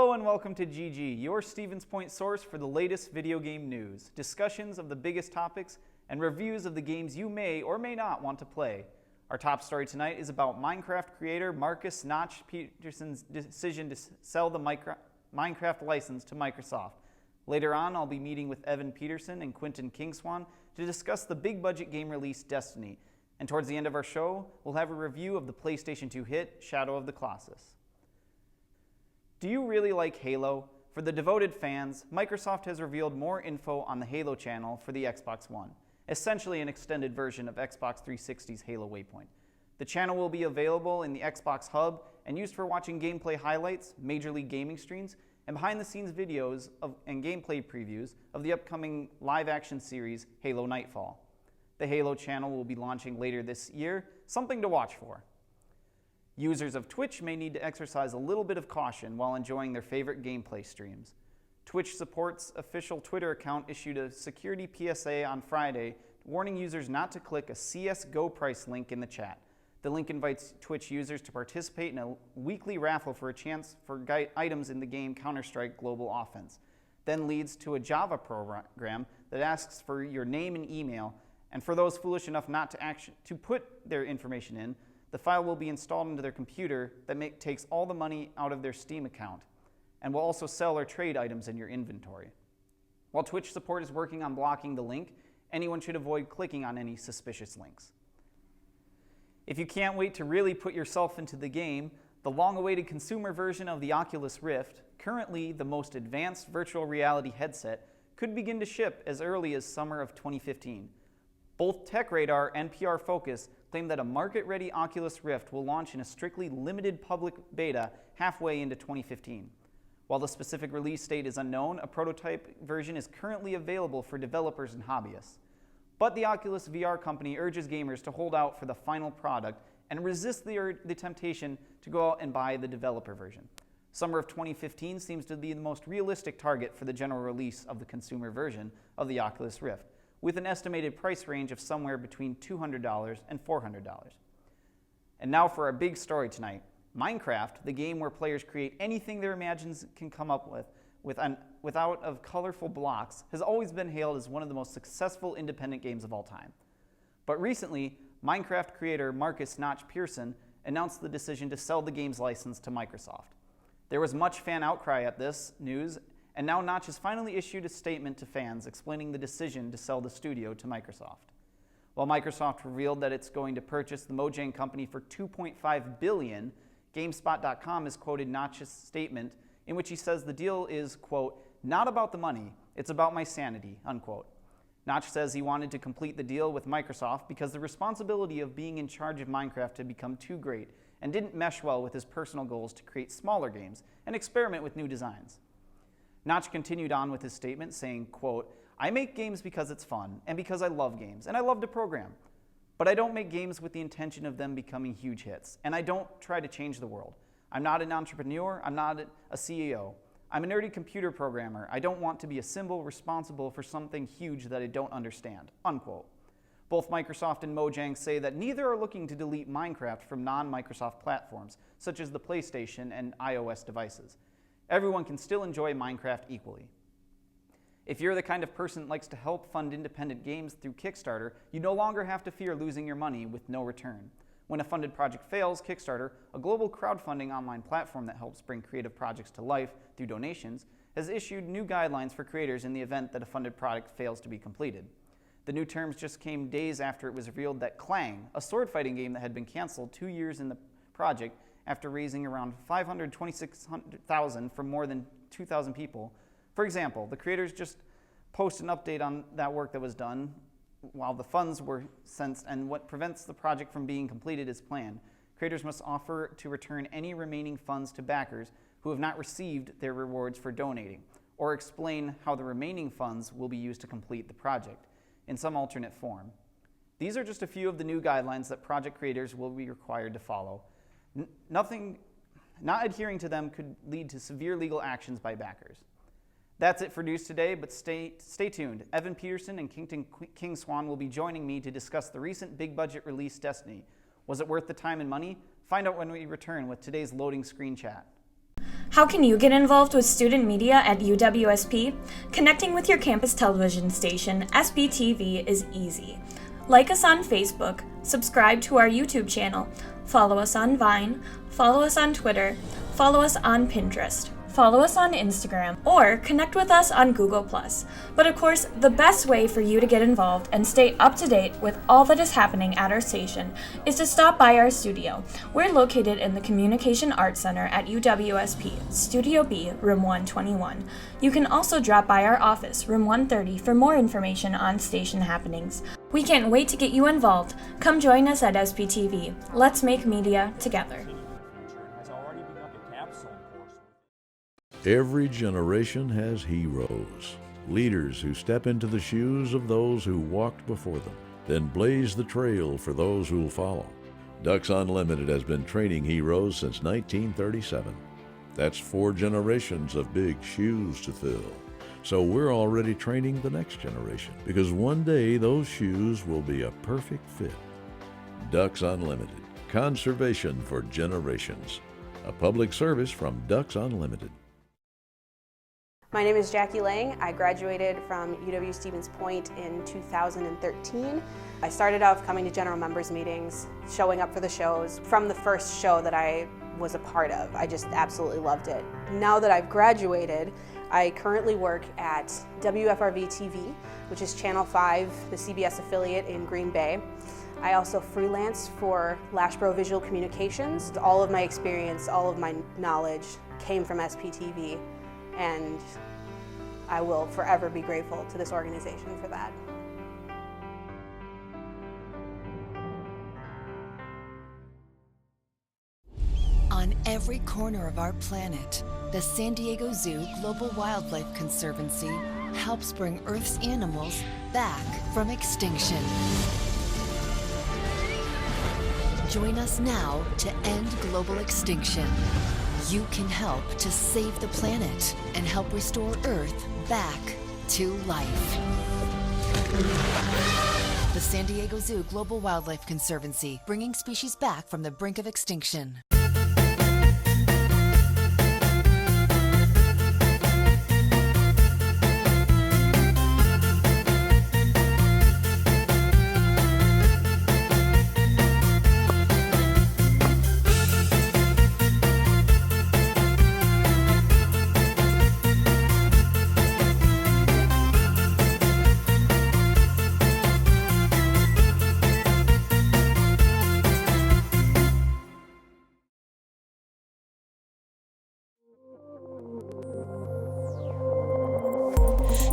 Hello and welcome to GG, your Stevens Point source for the latest video game news, discussions of the biggest topics, and reviews of the games you may or may not want to play. Our top story tonight is about Minecraft creator Marcus Notch Peterson's decision to sell the Minecraft license to Microsoft. Later on, I'll be meeting with Evan Peterson and Quentin Kingswan to discuss the big budget game release Destiny. And towards the end of our show, we'll have a review of the PlayStation 2 hit Shadow of the Colossus. Do you really like Halo? For the devoted fans, Microsoft has revealed more info on the Halo channel for the Xbox One, essentially an extended version of Xbox 360's Halo Waypoint. The channel will be available in the Xbox Hub and used for watching gameplay highlights, Major League Gaming streams, and behind-the-scenes videos and gameplay previews of the upcoming live-action series Halo Nightfall. The Halo channel will be launching later this year, something to watch for. Users of Twitch may need to exercise a little bit of caution while enjoying their favorite gameplay streams. Twitch Support's official Twitter account issued a security PSA on Friday warning users not to click a CSGO price link in the chat. The link invites Twitch users to participate in a weekly raffle for a chance for items in the game Counter-Strike Global Offense, then leads to a Java program that asks for your name and email, and for those foolish enough not to put their information in, the file will be installed into their computer that takes all the money out of their Steam account and will also sell or trade items in your inventory. While Twitch support is working on blocking the link, anyone should avoid clicking on any suspicious links. If you can't wait to really put yourself into the game, the long-awaited consumer version of the Oculus Rift, currently the most advanced virtual reality headset, could begin to ship as early as summer of 2015. Both TechRadar and PR Focus claim that a market-ready Oculus Rift will launch in a strictly limited public beta halfway into 2015. While the specific release date is unknown, a prototype version is currently available for developers and hobbyists. But the Oculus VR company urges gamers to hold out for the final product and resist the temptation to go out and buy the developer version. Summer of 2015 seems to be the most realistic target for the general release of the consumer version of the Oculus Rift, with an estimated price range of somewhere between $200 and $400. And now for our big story tonight. Minecraft, the game where players create anything their imaginations can come up without of colorful blocks, has always been hailed as one of the most successful independent games of all time. But recently, Minecraft creator Marcus Notch Peterson announced the decision to sell the game's license to Microsoft. There was much fan outcry at this news, and now Notch has finally issued a statement to fans explaining the decision to sell the studio to Microsoft. While Microsoft revealed that it's going to purchase the Mojang company for $2.5 billion, GameSpot.com has quoted Notch's statement in which he says the deal is, quote, "not about the money, it's about my sanity," unquote. Notch says he wanted to complete the deal with Microsoft because the responsibility of being in charge of Minecraft had become too great and didn't mesh well with his personal goals to create smaller games and experiment with new designs. Notch continued on with his statement saying, quote, "I make games because it's fun and because I love games and I love to program. But I don't make games with the intention of them becoming huge hits, and I don't try to change the world. I'm not an entrepreneur, I'm not a CEO. I'm a nerdy computer programmer. I don't want to be a symbol responsible for something huge that I don't understand," unquote. Both Microsoft and Mojang say that neither are looking to delete Minecraft from non-Microsoft platforms, such as the PlayStation and iOS devices. Everyone can still enjoy Minecraft equally. If you're the kind of person that likes to help fund independent games through Kickstarter, you no longer have to fear losing your money with no return. When a funded project fails, Kickstarter, a global crowdfunding online platform that helps bring creative projects to life through donations, has issued new guidelines for creators in the event that a funded product fails to be completed. The new terms just came days after it was revealed that Clang, a sword-fighting game that had been canceled 2 years in the project after raising around $526,000 from more than 2,000 people. For example, the creators just post an update on that work that was done while the funds were sent, and what prevents the project from being completed as planned. Creators must offer to return any remaining funds to backers who have not received their rewards for donating, or explain how the remaining funds will be used to complete the project in some alternate form. These are just a few of the new guidelines that project creators will be required to follow. Not adhering to them could lead to severe legal actions by backers. That's it for news today, but stay tuned. Evan Peterson and Kingswan will be joining me to discuss the recent big budget release Destiny. Was it worth the time and money? Find out when we return with today's loading screen chat. How can you get involved with student media at UWSP? Connecting with your campus television station, SPTV, is easy. Like us on Facebook, subscribe to our YouTube channel, follow us on Vine, follow us on Twitter, follow us on Pinterest, follow us on Instagram, or connect with us on Google+. But of course, the best way for you to get involved and stay up to date with all that is happening at our station is to stop by our studio. We're located in the Communication Arts Center at UWSP, Studio B, Room 121. You can also drop by our office, Room 130, for more information on station happenings. We can't wait to get you involved. Come join us at SPTV. Let's make media together. Every generation has heroes, leaders who step into the shoes of those who walked before them, then blaze the trail for those who'll follow. Ducks Unlimited has been training heroes since 1937. That's 4 generations of big shoes to fill. So we're already training the next generation, because one day those shoes will be a perfect fit. Ducks Unlimited, conservation for generations. A public service from Ducks Unlimited. My name is Jackie Lang. I graduated from UW Stevens Point in 2013. I started off coming to general members meetings, showing up for the shows. From the first show that I was a part of, I just absolutely loved it. Now that I've graduated, I currently work at WFRV TV, which is Channel 5, the CBS affiliate in Green Bay. I also freelance for Lashbro Visual Communications. All of my experience, all of my knowledge came from SPTV. And I will forever be grateful to this organization for that. On every corner of our planet, the San Diego Zoo Global Wildlife Conservancy helps bring Earth's animals back from extinction. Join us now to end global extinction. You can help to save the planet and help restore Earth back to life. The San Diego Zoo Global Wildlife Conservancy, bringing species back from the brink of extinction.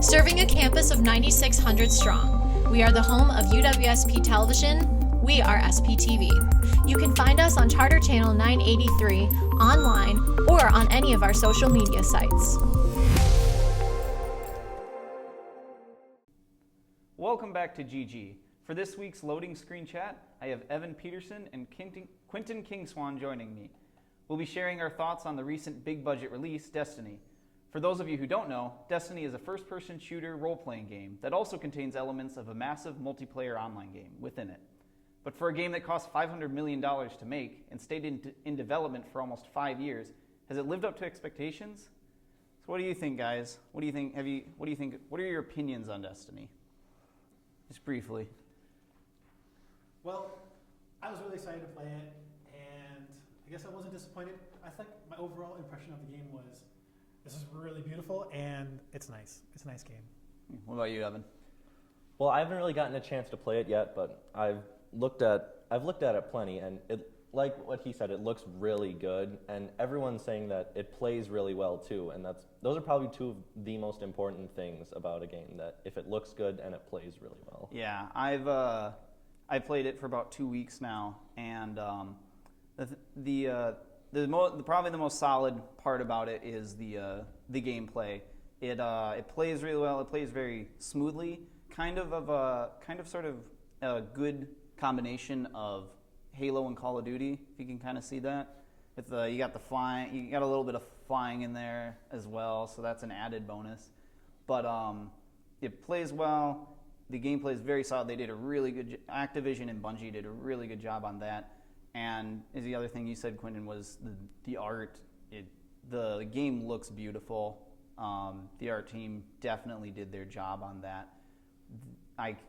Serving a campus of 9,600 strong, we are the home of UWSP Television. We are SPTV. You can find us on Charter Channel 983, online, or on any of our social media sites. Welcome back to GG. For this week's loading screen chat, I have Evan Peterson and Quentin Kingswan joining me. We'll be sharing our thoughts on the recent big budget release, Destiny. For those of you who don't know, Destiny is a first-person shooter role-playing game that also contains elements of a massive multiplayer online game within it. But for a game that cost $500 million to make and stayed in development for almost 5 years, has it lived up to expectations? So what do you think, guys? What do you think? What are your opinions on Destiny? Just briefly. Well, I was really excited to play it, and I guess I wasn't disappointed. I think my overall impression of the game was, this is really beautiful, and it's nice. It's a nice game. What about you, Evan? Well, I haven't really gotten a chance to play it yet, but I've looked at it plenty, and it, like what he said, it looks really good, and everyone's saying that it plays really well too, and those are probably 2 of the most important things about a game, that if it looks good and it plays really well. Yeah, I've played it for about 2 weeks now, and probably the most solid part about it is the gameplay. It plays really well. It plays very smoothly. Kind of a good combination of Halo and Call of Duty. If you can kind of see that. You got the flying. You got a little bit of flying in there as well, so that's an added bonus. But it plays well. The gameplay is very solid. They did a really good. Activision and Bungie did a really good job on that. And the other thing you said, Quentin, was the art. the game looks beautiful. The art team definitely did their job on that.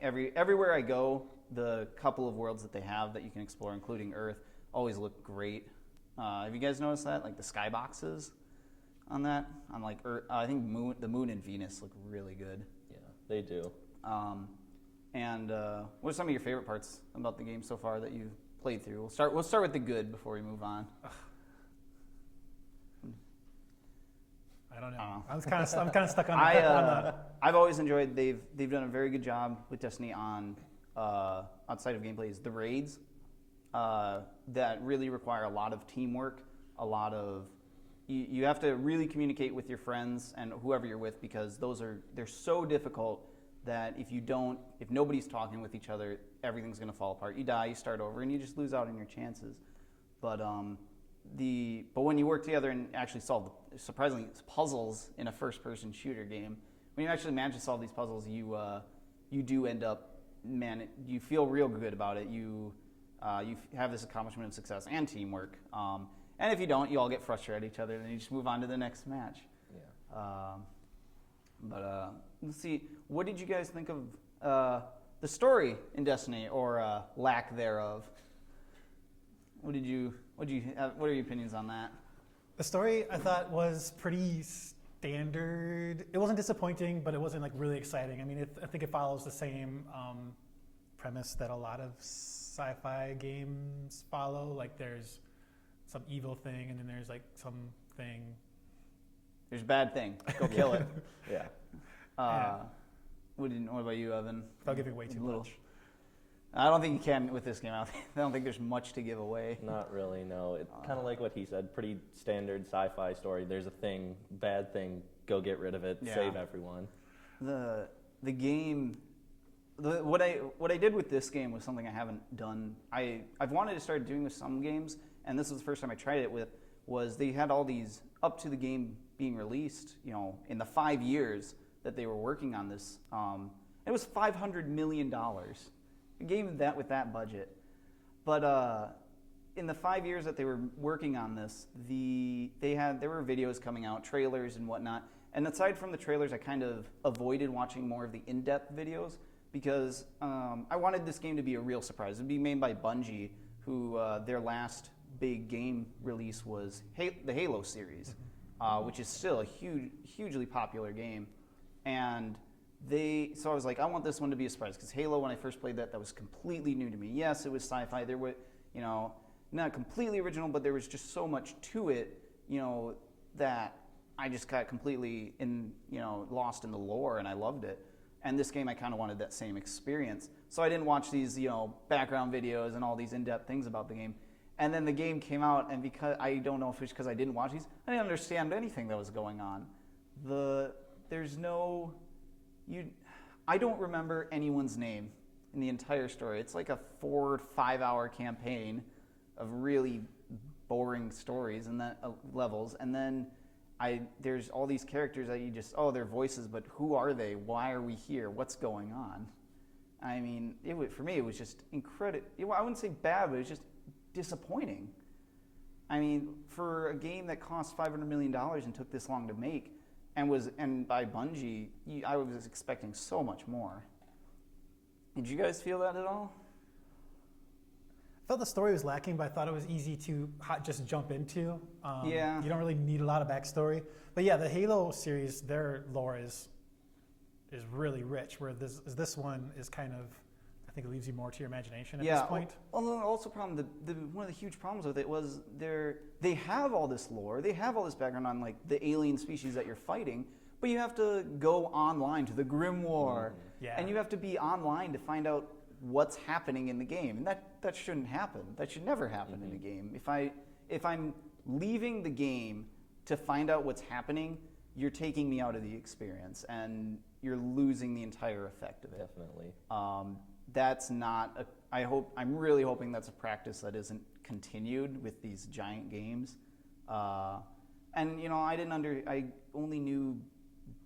Everywhere I go, the couple of worlds that they have that you can explore, including Earth, always look great. Have you guys noticed that? Like the skyboxes on that, on like Earth, I think the Moon and Venus look really good. Yeah, they do. And what are some of your favorite parts about the game so far that you've played through? We'll start with the good before we move on. I don't know. I'm kind of stuck on that. I've always enjoyed. They've done a very good job with Destiny on outside of gameplay. Is the raids that really require a lot of teamwork, a lot of you have to really communicate with your friends and whoever you're with, because they're so difficult that if nobody's talking with each other, everything's going to fall apart. You die, you start over, and you just lose out on your chances. But when you work together and actually solve surprisingly puzzles in a first-person shooter game, when you actually manage to solve these puzzles, you do end up, you feel real good about it. You have this accomplishment of success and teamwork. And if you don't, you all get frustrated at each other, and then you just move on to the next match. Yeah. Let's see. What did you guys think of the story in Destiny, or lack thereof? What are your opinions on that? The story I thought was pretty standard. It wasn't disappointing, but it wasn't like really exciting. I mean, I think it follows the same premise that a lot of sci-fi games follow. Like there's some evil thing, and then there's like something. There's a bad thing. Go kill it. Yeah. What about you, Evan? Without giving away too much. I don't think you can with this game. I don't think there's much to give away. Not really, no. It's kind of like what he said, pretty standard sci-fi story. There's a thing, bad thing, go get rid of it, save everyone. The game, what I did with this game was something I haven't done. I've wanted to start doing with some games, and this was the first time I tried it was they had all these, up to the game being released, in the 5 years that they were working on this, it was $500 million. A game with that budget. But in the 5 years that they were working on this, there were videos coming out, trailers and whatnot. And aside from the trailers, I kind of avoided watching more of the in-depth videos because I wanted this game to be a real surprise. It would be made by Bungie, who their last big game release was the Halo series, which is still a hugely popular game. And so I was like, I want this one to be a surprise, because Halo, when I first played that was completely new to me. Yes, it was sci-fi. There were, not completely original, but there was just so much to it, that I just got completely lost in the lore, and I loved it. And this game, I kind of wanted that same experience. So I didn't watch these, background videos and all these in-depth things about the game. And then the game came out, and because I don't know if it's because I didn't watch these, I didn't understand anything that was going on. I don't remember anyone's name in the entire story. It's like a 4 or 5 hour campaign of really boring stories and levels, and then there's all these characters that you just, their voices, but who are they? Why are we here? What's going on? I mean, for me, it was just incredible. I wouldn't say bad, but it was just disappointing. I mean, for a game that cost $500 million and took this long to make, and by Bungie, I was expecting so much more. Did you guys feel that at all? I felt the story was lacking, but I thought it was easy to just jump into. Yeah. You don't really need a lot of backstory. But yeah, the Halo series, their lore is really rich, where this one is kind of, I think it leaves you more to your imagination at this point. Well, also one of the huge problems with it was they have all this lore, they have all this background on like the alien species that you're fighting, but you have to go online to the Grim War, and you have to be online to find out what's happening in the game, and that shouldn't happen. That should never happen in a game. If I'm leaving the game to find out what's happening, you're taking me out of the experience, and you're losing the entire effect of it. Definitely. That's not I'm really hoping that's a practice that isn't continued with these giant games. And I only knew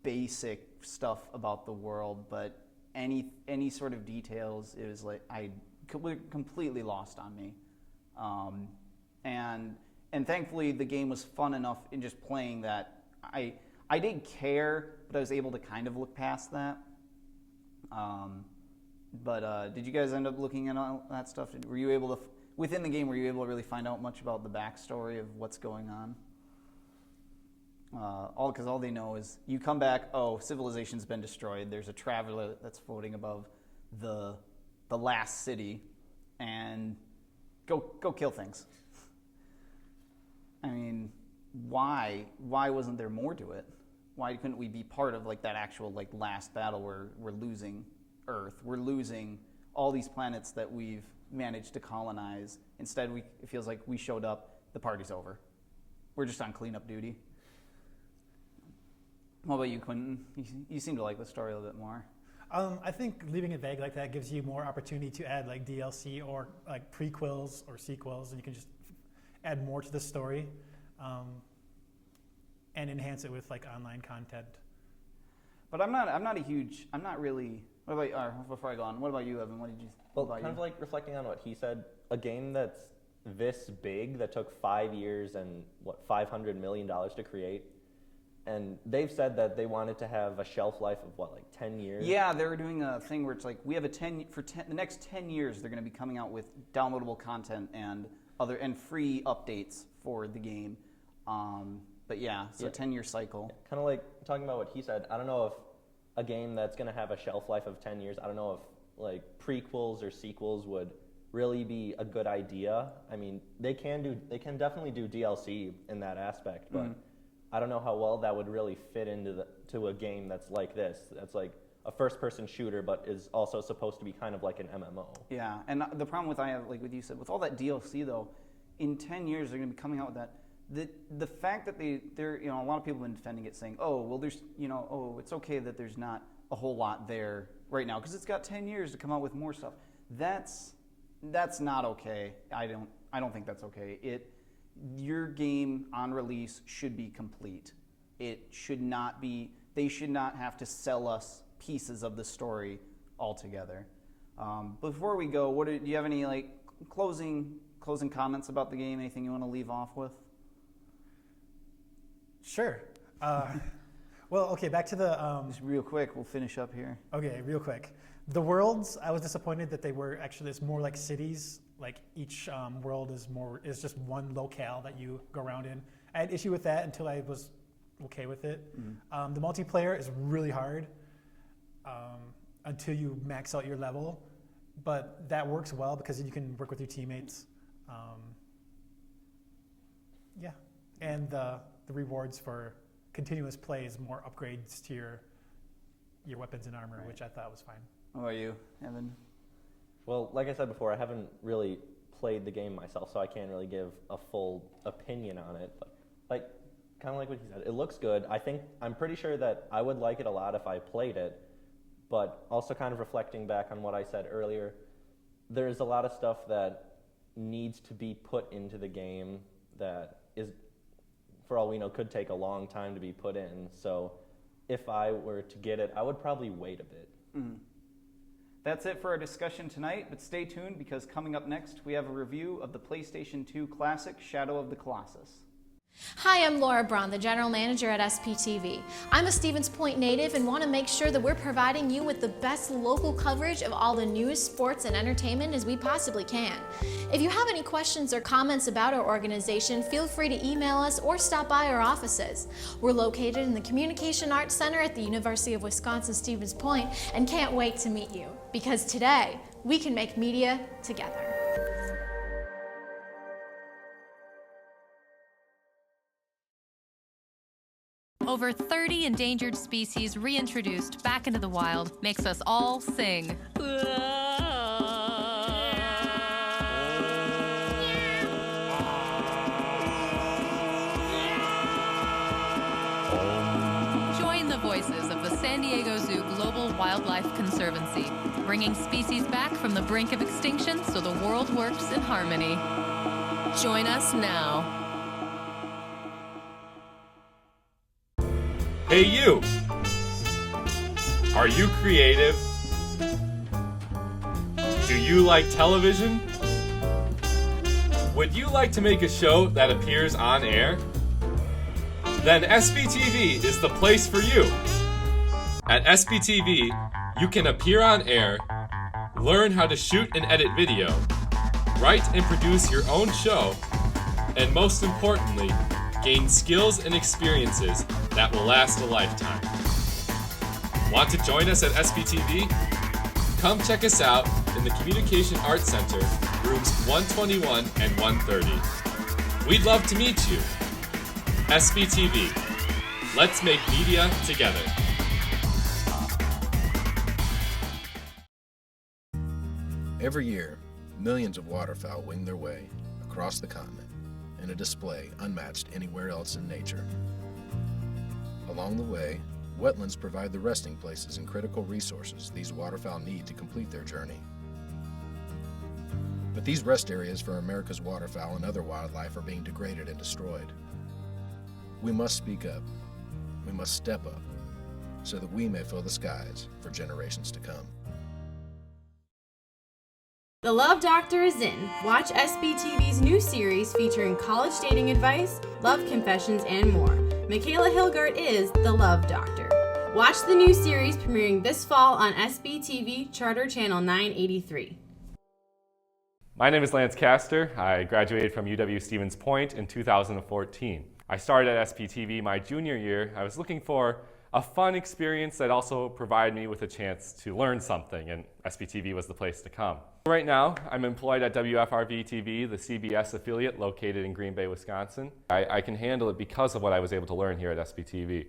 basic stuff about the world, but any sort of details, it was like completely lost on me. And and thankfully the game was fun enough in just playing that I didn't care, but I was able to kind of look past that. But did you guys end up looking at all that stuff? Were you able to, within the game, were you able to really find out much about the backstory of what's going on? Because all they know is you come back, oh, civilization's been destroyed. There's a traveler that's floating above the last city, and go kill things. I mean, why wasn't there more to it? Why couldn't we be part of like that actual like last battle where we're losing Earth, we're losing all these planets that we've managed to colonize? Instead, it feels like we showed up, the party's over. We're just on cleanup duty. What about you, Quentin? You seem to like the story a little bit more. I think leaving it vague like that gives you more opportunity to add like DLC or like prequels or sequels, and you can just add more to the story and enhance it with like online content. But I'm not really. What about before I go on? What about you, Evan? What did you? Well, kind of like reflecting on what he said, a game that's this big that took 5 years and $500 million to create. And they've said that they wanted to have a shelf life of 10 years? Yeah, they were doing a thing where it's like we have the next 10 years they're going to be coming out with downloadable content and free updates for the game. But yeah, so 10-year cycle. Kind of like talking about what he said. I don't know if a game that's going to have a shelf life of 10 years, I don't know if like prequels or sequels would really be a good idea. I mean, they can definitely do DLC in that aspect, but I don't know how well that would really fit into to a game that's like this. That's like a first-person shooter, but is also supposed to be kind of like an MMO. Yeah, and the problem with like what you said, with all that DLC though, in 10 years they're going to be coming out with that. The fact that they're a lot of people have been defending it, saying, oh well, there's it's okay that there's not a whole lot there right now because it's got 10 years to come out with more stuff. That's not okay. I don't think that's okay. Your game on release should be complete. It should not be. They should not have to sell us pieces of the story altogether. Before we go, do you have any like closing comments about the game? Anything you want to leave off with? Sure. Well, okay. Back to the. Just real quick, we'll finish up here. Okay, real quick. The worlds, I was disappointed that they were actually, it's more like cities. Like each world is just one locale that you go around in. I had issue with that until I was okay with it. The multiplayer is really hard until you max out your level, but that works well because you can work with your teammates. Yeah, and the rewards for continuous play is more upgrades to your weapons and armor, which I thought was fine. What about you, Evan? Well, like I said before, I haven't really played the game myself, so I can't really give a full opinion on it. But like, kind of like what he said, it looks good. I'm pretty sure that I would like it a lot if I played it. But also kind of reflecting back on what I said earlier, there's a lot of stuff that needs to be put into the game that is, for all we know, could take a long time to be put in. So if I were to get it, I would probably wait a bit. Mm-hmm. That's it for our discussion tonight, but stay tuned because coming up next, we have a review of the PlayStation 2 classic Shadow of the Colossus. Hi, I'm Laura Braun, the General Manager at SPTV. I'm a Stevens Point native and want to make sure that we're providing you with the best local coverage of all the news, sports, and entertainment as we possibly can. If you have any questions or comments about our organization, feel free to email us or stop by our offices. We're located in the Communication Arts Center at the University of Wisconsin-Stevens Point and can't wait to meet you because today we can make media together. Over 30 endangered species reintroduced back into the wild makes us all sing. Join the voices of the San Diego Zoo Global Wildlife Conservancy, bringing species back from the brink of extinction so the world works in harmony. Join us now. Hey you! Are you creative? Do you like television? Would you like to make a show that appears on air? Then SPTV is the place for you. At SPTV, you can appear on air, learn how to shoot and edit video, write and produce your own show, and most importantly, gain skills and experiences that will last a lifetime. Want to join us at SPTV? Come check us out in the Communication Arts Center, rooms 121 and 130. We'd love to meet you. SPTV. Let's make media together. Every year, millions of waterfowl wing their way across the continent in a display unmatched anywhere else in nature. Along the way, wetlands provide the resting places and critical resources these waterfowl need to complete their journey. But these rest areas for America's waterfowl and other wildlife are being degraded and destroyed. We must speak up. We must step up so that we may fill the skies for generations to come. The Love Doctor is in. Watch SPTV's new series featuring college dating advice, love confessions, and more. Michaela Hilgert is The Love Doctor. Watch the new series premiering this fall on SPTV Charter Channel 983. My name is Lance Castor. I graduated from UW-Stevens Point in 2014. I started at SPTV my junior year. I was looking for a fun experience that also provided me with a chance to learn something, and SPTV was the place to come. Right now, I'm employed at WFRV-TV, the CBS affiliate located in Green Bay, Wisconsin. I can handle it because of what I was able to learn here at SPTV.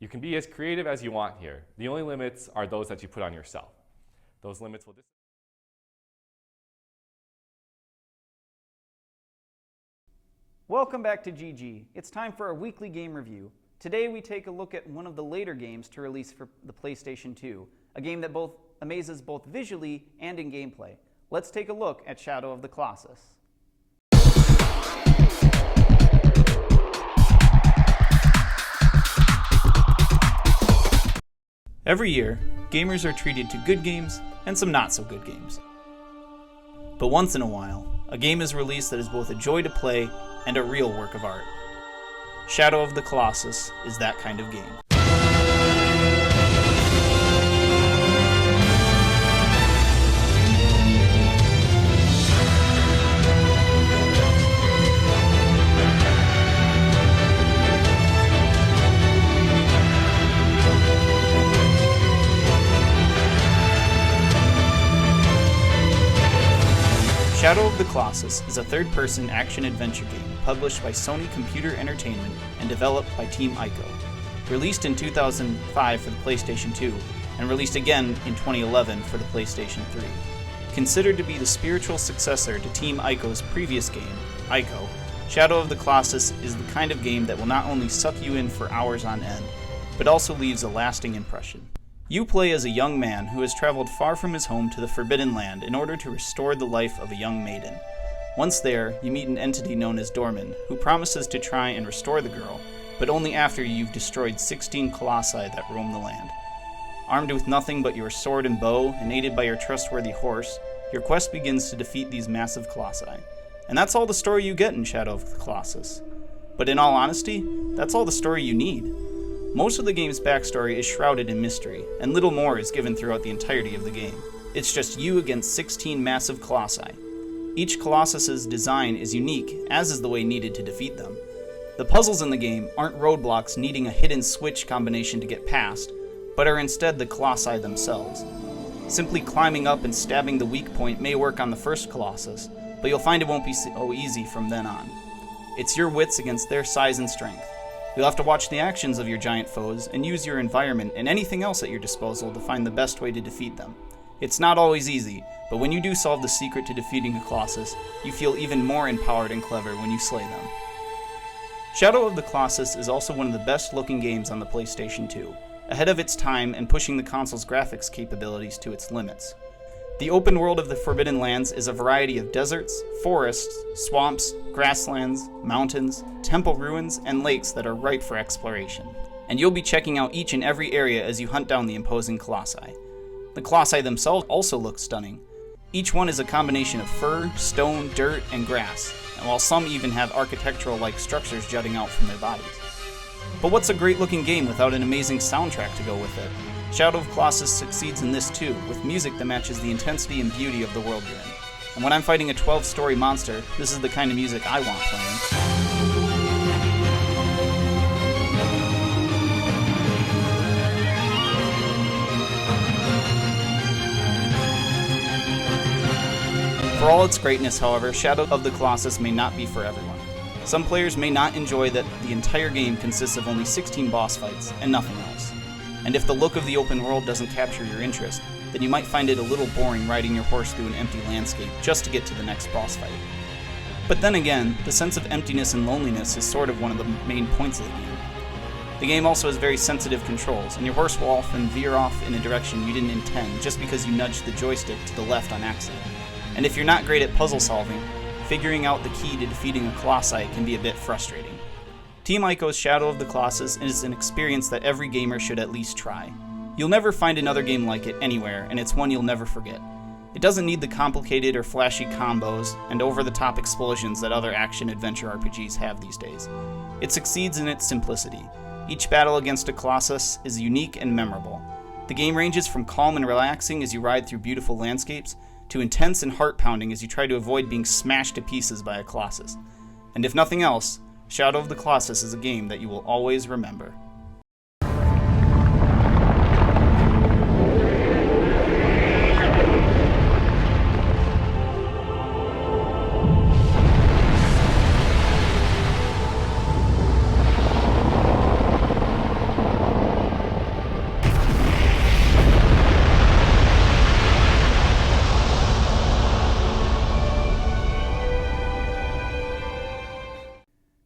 You can be as creative as you want here. The only limits are those that you put on yourself. Those limits will Welcome back to GG. It's time for our weekly game review. Today we take a look at one of the later games to release for the PlayStation 2, a game that amazes both visually and in gameplay. Let's take a look at Shadow of the Colossus. Every year, gamers are treated to good games and some not so good games. But once in a while, a game is released that is both a joy to play and a real work of art. Shadow of the Colossus is that kind of game. Shadow of the Colossus is a third-person action-adventure game published by Sony Computer Entertainment and developed by Team Ico. Released in 2005 for the PlayStation 2 and released again in 2011 for the PlayStation 3. Considered to be the spiritual successor to Team Ico's previous game, Ico, Shadow of the Colossus is the kind of game that will not only suck you in for hours on end, but also leaves a lasting impression. You play as a young man who has traveled far from his home to the Forbidden Land in order to restore the life of a young maiden. Once there, you meet an entity known as Dorman, who promises to try and restore the girl, but only after you've destroyed 16 colossi that roam the land. Armed with nothing but your sword and bow, and aided by your trustworthy horse, your quest begins to defeat these massive colossi. And that's all the story you get in Shadow of the Colossus. But in all honesty, that's all the story you need. Most of the game's backstory is shrouded in mystery, and little more is given throughout the entirety of the game. It's just you against 16 massive colossi. Each Colossus's design is unique, as is the way needed to defeat them. The puzzles in the game aren't roadblocks needing a hidden switch combination to get past, but are instead the colossi themselves. Simply climbing up and stabbing the weak point may work on the first Colossus, but you'll find it won't be so easy from then on. It's your wits against their size and strength. You'll have to watch the actions of your giant foes and use your environment and anything else at your disposal to find the best way to defeat them. It's not always easy, but when you do solve the secret to defeating a Colossus, you feel even more empowered and clever when you slay them. Shadow of the Colossus is also one of the best looking games on the PlayStation 2, ahead of its time and pushing the console's graphics capabilities to its limits. The open world of the Forbidden Lands is a variety of deserts, forests, swamps, grasslands, mountains, temple ruins, and lakes that are ripe for exploration. And you'll be checking out each and every area as you hunt down the imposing colossi. The colossi themselves also look stunning. Each one is a combination of fur, stone, dirt, and grass, and while some even have architectural-like structures jutting out from their bodies. But what's a great-looking game without an amazing soundtrack to go with it? Shadow of Colossus succeeds in this too, with music that matches the intensity and beauty of the world you're in. And when I'm fighting a 12-story monster, this is the kind of music I want playing. For all its greatness, however, Shadow of the Colossus may not be for everyone. Some players may not enjoy that the entire game consists of only 16 boss fights and nothing else. And if the look of the open world doesn't capture your interest, then you might find it a little boring riding your horse through an empty landscape just to get to the next boss fight. But then again, the sense of emptiness and loneliness is sort of one of the main points of the game. The game also has very sensitive controls, and your horse will often veer off in a direction you didn't intend just because you nudged the joystick to the left on accident. And if you're not great at puzzle solving, figuring out the key to defeating a colossi can be a bit frustrating. Team Ico's Shadow of the Colossus is an experience that every gamer should at least try. You'll never find another game like it anywhere, and it's one you'll never forget. It doesn't need the complicated or flashy combos and over-the-top explosions that other action-adventure RPGs have these days. It succeeds in its simplicity. Each battle against a colossus is unique and memorable. The game ranges from calm and relaxing as you ride through beautiful landscapes, to intense and heart-pounding as you try to avoid being smashed to pieces by a colossus. And if nothing else, Shadow of the Colossus is a game that you will always remember.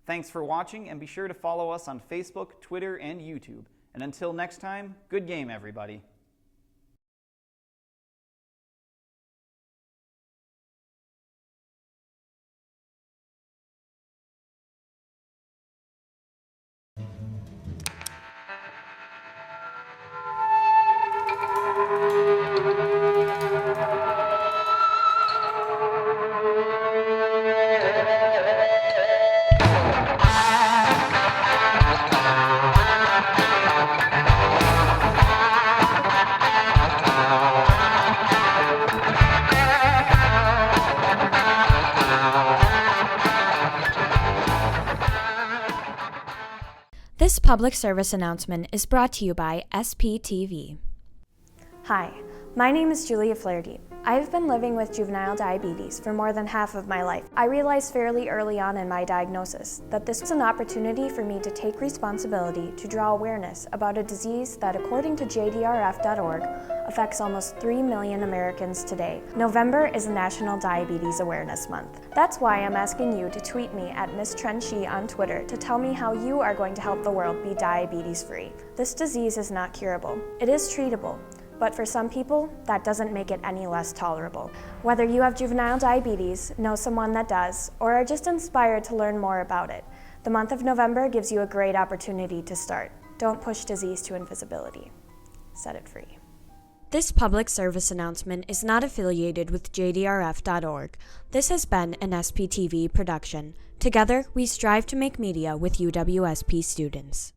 Thanks for watching, and be sure to follow us on Facebook, Twitter, and YouTube. And until next time, good game, everybody. This public service announcement is brought to you by SPTV. Hi, my name is Julia Flaherty. I've been living with juvenile diabetes for more than half of my life. I realized fairly early on in my diagnosis that this was an opportunity for me to take responsibility to draw awareness about a disease that, according to JDRF.org, affects almost 3 million Americans today. November is National Diabetes Awareness Month. That's why I'm asking you to tweet me at Miss Trenchie on Twitter to tell me how you are going to help the world be diabetes-free. This disease is not curable. It is treatable. But for some people, that doesn't make it any less tolerable. Whether you have juvenile diabetes, know someone that does, or are just inspired to learn more about it, the month of November gives you a great opportunity to start. Don't push disease to invisibility. Set it free. This public service announcement is not affiliated with JDRF.org. This has been an SPTV production. Together, we strive to make media with UWSP students.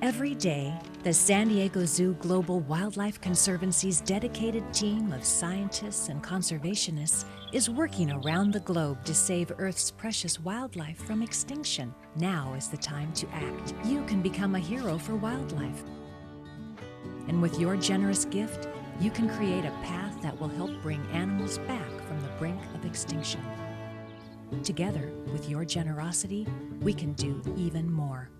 Every day, the San Diego Zoo Global Wildlife Conservancy's dedicated team of scientists and conservationists is working around the globe to save Earth's precious wildlife from extinction. Now is the time to act. You can become a hero for wildlife. And with your generous gift, you can create a path that will help bring animals back from the brink of extinction. Together, with your generosity, we can do even more.